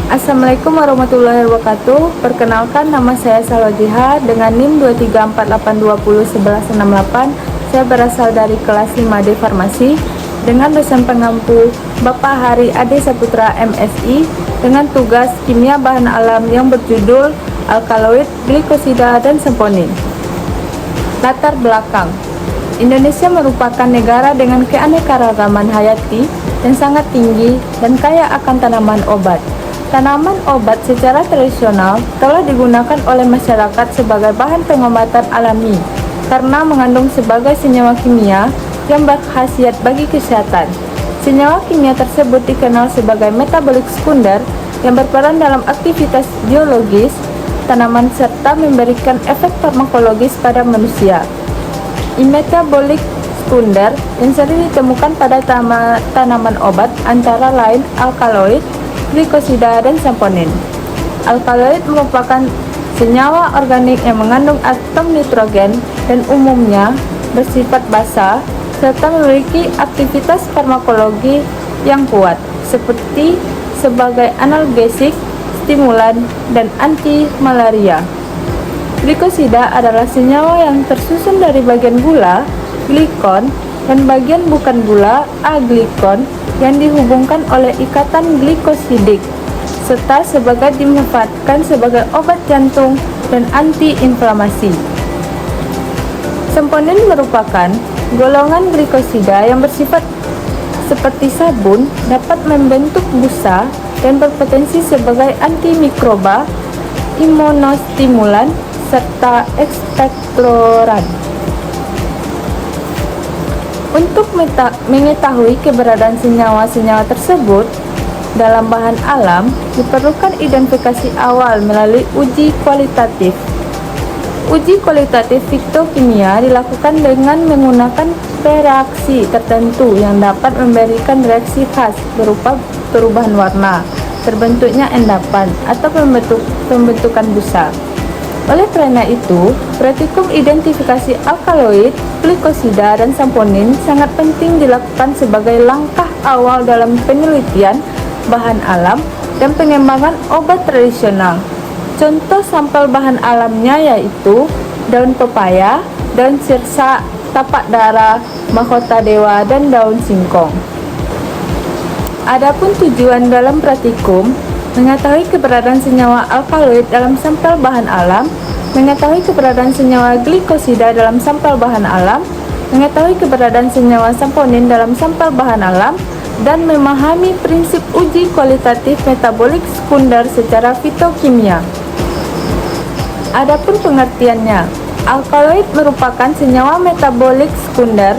Assalamualaikum warahmatullahi wabarakatuh. Perkenalkan, nama saya Salwajiha dengan NIM 23482011168. Saya berasal dari kelas 5D Farmasi dengan dosen pengampu Bapak Hari Ade Saputra MSI dengan tugas kimia bahan alam yang berjudul alkaloid, glikosida, dan saponin. Latar belakang: Indonesia merupakan negara dengan keanekaragaman hayati yang sangat tinggi dan kaya akan tanaman obat. Tanaman obat secara tradisional telah digunakan oleh masyarakat sebagai bahan pengobatan alami karena mengandung sebagai senyawa kimia yang berkhasiat bagi kesehatan. Senyawa kimia tersebut dikenal sebagai metabolik sekunder yang berperan dalam aktivitas biologis tanaman serta memberikan efek farmakologis pada manusia. Metabolik sekunder yang sering ditemukan pada tanaman obat antara lain alkaloid, glikosida, dan saponin. Alkaloid merupakan senyawa organik yang mengandung atom nitrogen dan umumnya bersifat basa serta memiliki aktivitas farmakologi yang kuat seperti sebagai analgesik, stimulan, dan anti malaria. Glikosida adalah senyawa yang tersusun dari bagian gula, glikon, dan bagian bukan gula, aglikon, yang dihubungkan oleh ikatan glikosidik, serta sebagai dimanfaatkan sebagai obat jantung dan antiinflamasi. Saponin merupakan golongan glikosida yang bersifat seperti sabun, dapat membentuk busa, dan berpotensi sebagai antimikroba, imunostimulan, serta ekspektoran. Untuk mengetahui keberadaan senyawa-senyawa tersebut dalam bahan alam, diperlukan identifikasi awal melalui uji kualitatif. Uji kualitatif fitokimia dilakukan dengan menggunakan reaksi tertentu yang dapat memberikan reaksi khas berupa perubahan warna, terbentuknya endapan, atau pembentukan busa. Oleh karena itu, praktikum identifikasi alkaloid, glikosida, dan saponin sangat penting dilakukan sebagai langkah awal dalam penelitian bahan alam dan pengembangan obat tradisional. Contoh sampel bahan alamnya yaitu daun pepaya, daun sirsa, tapak dara, mahkota dewa, dan daun singkong. Adapun tujuan dalam praktikum: mengetahui keberadaan senyawa alkaloid dalam sampel bahan alam, mengetahui keberadaan senyawa glikosida dalam sampel bahan alam, mengetahui keberadaan senyawa saponin dalam sampel bahan alam, dan memahami prinsip uji kualitatif metabolik sekunder secara fitokimia. Adapun pengertiannya, alkaloid merupakan senyawa metabolik sekunder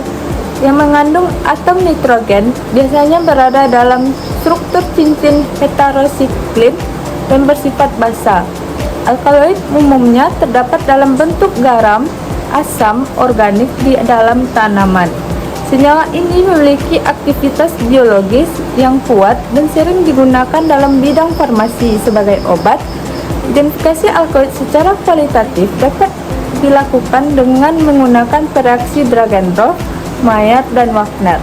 yang mengandung atom nitrogen, biasanya berada dalam struktur cincin heterosiklin dan bersifat basa. Alkaloid umumnya terdapat dalam bentuk garam, asam organik di dalam tanaman. Senyawa ini memiliki aktivitas biologis yang kuat dan sering digunakan dalam bidang farmasi sebagai obat. Identifikasi alkaloid secara kualitatif dapat dilakukan dengan menggunakan reaksi Dragendorf, Mayer, dan Wagner.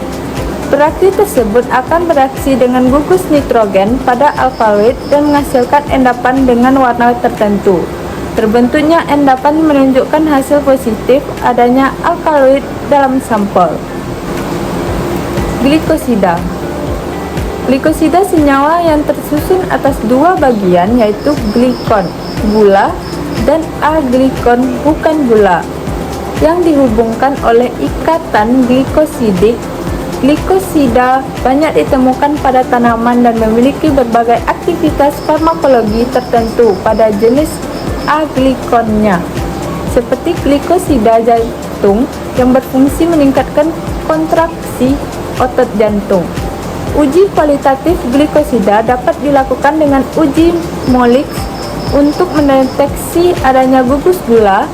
Reaksi tersebut akan bereaksi dengan gugus nitrogen pada alkaloid dan menghasilkan endapan dengan warna tertentu. Terbentuknya endapan menunjukkan hasil positif adanya alkaloid dalam sampel. Glikosida. Glikosida senyawa yang tersusun atas dua bagian yaitu glikon, gula, dan aglikon, bukan gula, yang dihubungkan oleh ikatan glikosidik. Glikosida banyak ditemukan pada tanaman dan memiliki berbagai aktivitas farmakologi tertentu pada jenis aglikonnya, seperti glikosida jantung yang berfungsi meningkatkan kontraksi otot jantung. Uji kualitatif glikosida dapat dilakukan dengan uji Molex untuk mendeteksi adanya gugus gula.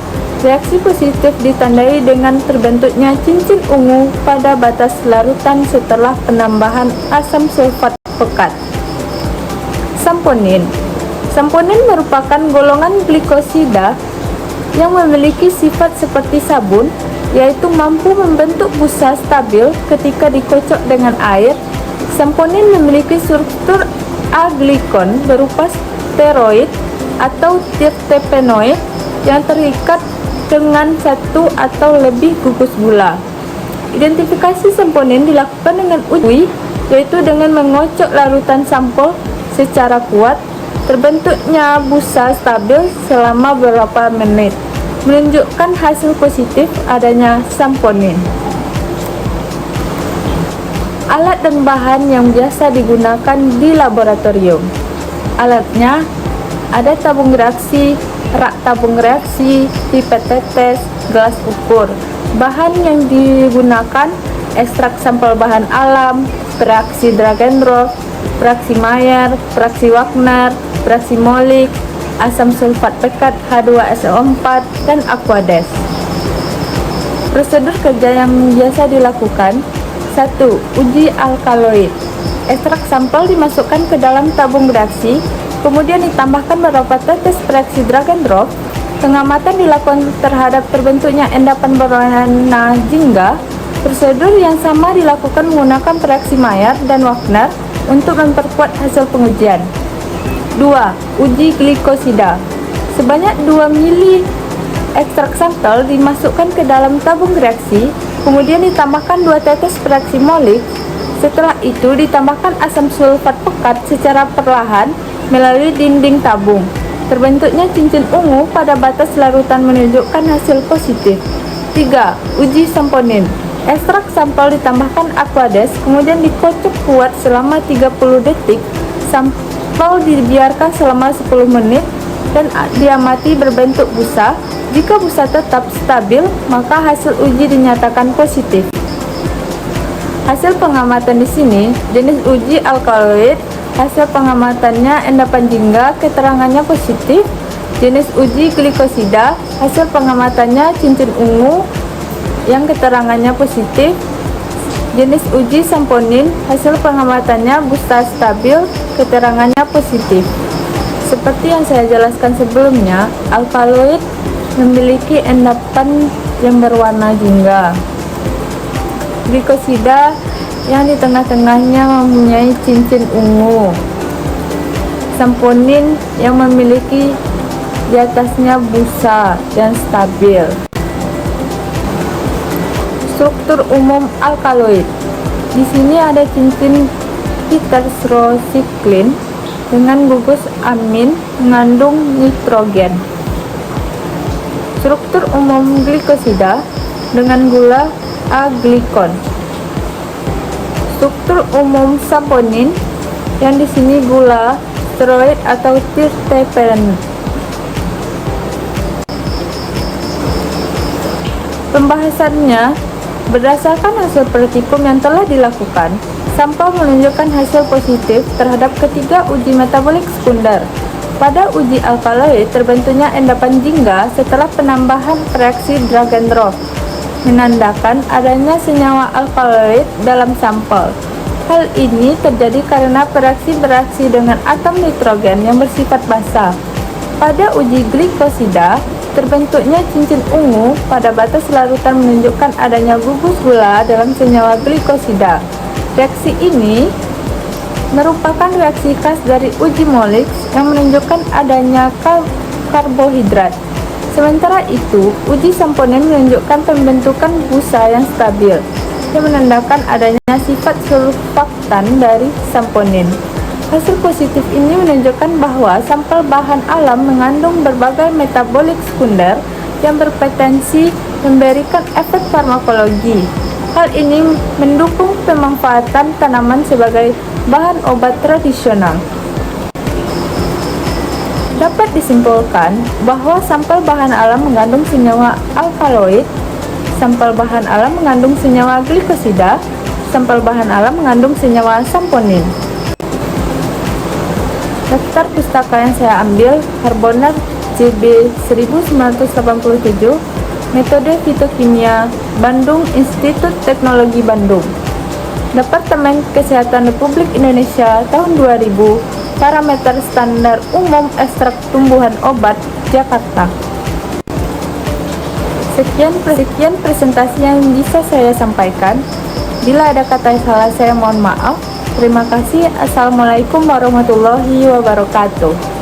Reaksi positif ditandai dengan terbentuknya cincin ungu pada batas larutan setelah penambahan asam sulfat pekat. Saponin. Saponin merupakan golongan glikosida yang memiliki sifat seperti sabun, yaitu mampu membentuk busa stabil ketika dikocok dengan air. Saponin memiliki struktur A-glikon berupa steroid atau terpenoid yang terikat dengan satu atau lebih gugus gula. Identifikasi samponin dilakukan dengan uji, yaitu dengan mengocok larutan sampel secara kuat. Terbentuknya busa stabil selama beberapa menit, menunjukkan hasil positif adanya samponin. Alat dan bahan yang biasa digunakan di laboratorium. Alatnya ada tabung reaksi, rak tabung reaksi, pipet tetes, gelas ukur. Bahan yang digunakan: ekstrak sampel bahan alam, reaksi Dragendorf, reaksi Mayer, reaksi Wagner, reaksi Molik, asam sulfat pekat H2SO4, dan Aquades. Prosedur kerja yang biasa dilakukan: 1. Uji alkaloid. Ekstrak sampel dimasukkan ke dalam tabung reaksi, kemudian ditambahkan beberapa tetes reaksi Dragendorf. Pengamatan dilakukan terhadap terbentuknya endapan berwarna jingga. Prosedur yang sama dilakukan menggunakan reaksi Mayer dan Wagner untuk memperkuat hasil pengujian. 2. Uji glikosida. Sebanyak 2 ml ekstrak sampel dimasukkan ke dalam tabung reaksi, kemudian ditambahkan 2 tetes reaksi Molik. Setelah itu ditambahkan asam sulfat pekat secara perlahan melalui dinding tabung. Terbentuknya cincin ungu pada batas larutan menunjukkan hasil positif. 3. Uji samponin. Ekstrak sampel ditambahkan Aquades, kemudian dikocok kuat selama 30 detik. Sampel dibiarkan selama 10 menit dan diamati berbentuk busa. Jika busa tetap stabil, maka hasil uji dinyatakan positif. Hasil pengamatan di sini: jenis uji alkaloid, hasil pengamatannya endapan jingga, keterangannya positif. Jenis uji glikosida, hasil pengamatannya cincin ungu yang keterangannya positif. Jenis uji samponin, hasil pengamatannya busa stabil, keterangannya positif. Seperti yang saya jelaskan sebelumnya, alkaloid memiliki endapan yang berwarna jingga. Glikosida yang di tengah-tengahnya mempunyai cincin ungu. Samponin yang memiliki di atasnya busa dan stabil. Struktur umum alkaloid. Di sini ada cincin tetrasiklin dengan gugus amin mengandung nitrogen. Struktur umum glikosida dengan gula A-glikon. Struktur umum samponin yang di sini gula steroid atau terpenoid. Pembahasannya: berdasarkan hasil praktikum yang telah dilakukan, sampel menunjukkan hasil positif terhadap ketiga uji metabolik sekunder. Pada uji alkaloid, terbentuknya endapan jingga setelah penambahan reaksi Dragendorf, menandakan adanya senyawa alkaloid dalam sampel. Hal ini terjadi karena bereaksi dengan atom nitrogen yang bersifat basah. Pada uji glikosida, terbentuknya cincin ungu pada batas larutan menunjukkan adanya gugus gula dalam senyawa glikosida. Reaksi ini merupakan reaksi khas dari uji Molik yang menunjukkan adanya karbohidrat. Sementara itu, uji samponin menunjukkan pembentukan busa yang stabil, yang menandakan adanya sifat surfaktan dari samponin. Hasil positif ini menunjukkan bahwa sampel bahan alam mengandung berbagai metabolik sekunder yang berpotensi memberikan efek farmakologi. Hal ini mendukung pemanfaatan tanaman sebagai bahan obat tradisional. Dapat disimpulkan bahwa sampel bahan alam mengandung senyawa alkaloid, sampel bahan alam mengandung senyawa glikosida, sampel bahan alam mengandung senyawa samponin. Daftar pustaka yang saya ambil: Harboner JB 1987, Metode Fitokimia, Bandung, Institut Teknologi Bandung. Departemen Kesehatan Republik Indonesia tahun 2000, Parameter Standar Umum Ekstrak Tumbuhan Obat, Jakarta. Sekian presentasi yang bisa saya sampaikan. Bila ada kata salah, saya mohon maaf. Terima kasih. Assalamualaikum warahmatullahi wabarakatuh.